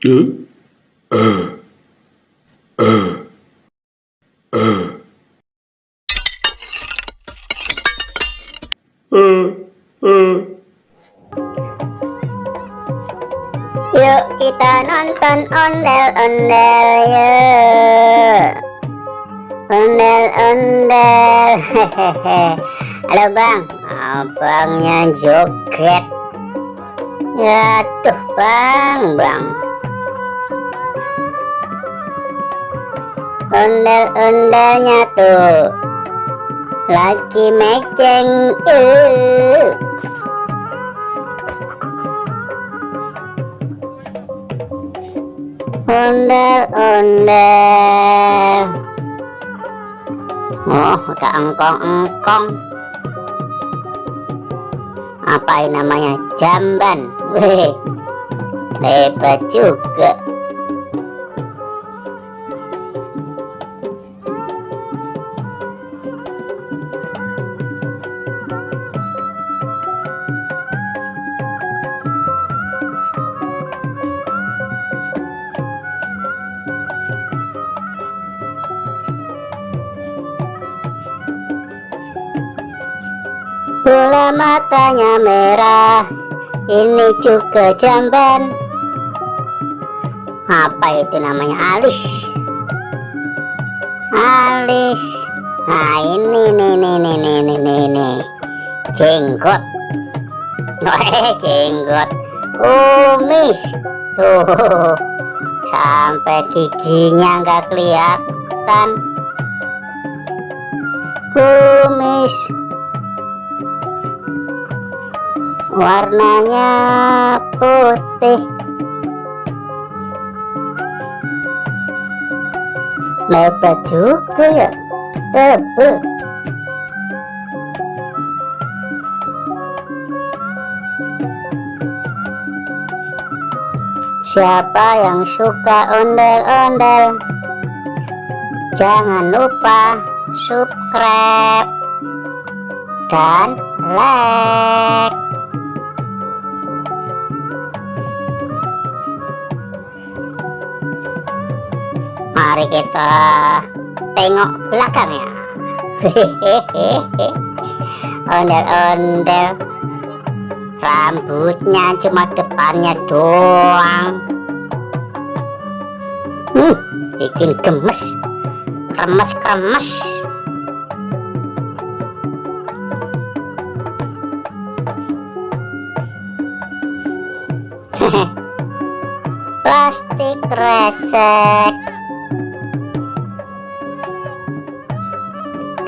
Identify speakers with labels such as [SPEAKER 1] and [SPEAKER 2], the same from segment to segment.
[SPEAKER 1] Yuk kita nonton ondel-ondel yuk. Ondel-ondel. Halo bang, abangnya joget. Ya tuh bang. Ondel-ondelnya tuh lagi meceng. Ondel-ondel. Oh, udah engkong-engkong. Apa ini namanya? Jamban. Weh, hebat juga. Bola matanya merah, ini juga jamban. Apa itu namanya? Alis. Nah ini jenggot. Jenggot. Kumis tuh sampai giginya nggak kelihatan. Kumis warnanya putih. Lebat juga ya, tebel. Siapa yang suka ondel-ondel, jangan lupa subscribe dan like. Mari kita tengok belakang ya. Ondel-ondel, rambutnya cuma depannya doang. Bikin gemes, kremes. Plastik kresek.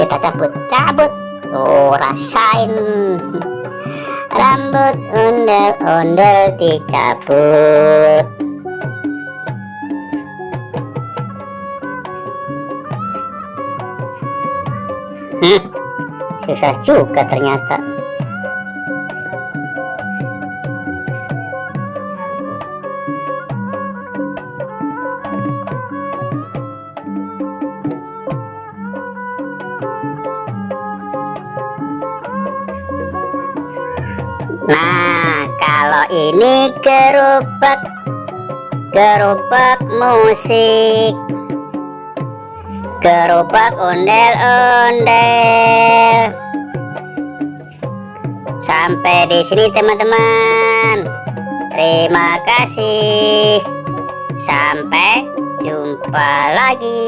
[SPEAKER 1] Kita cabut. Tuh rasain. Rambut ondel-ondel dicabut. Susah juga ternyata. Nah, kalau ini gerobak musik, gerobak ondel-ondel. Sampai di sini teman-teman. Terima kasih. Sampai jumpa lagi.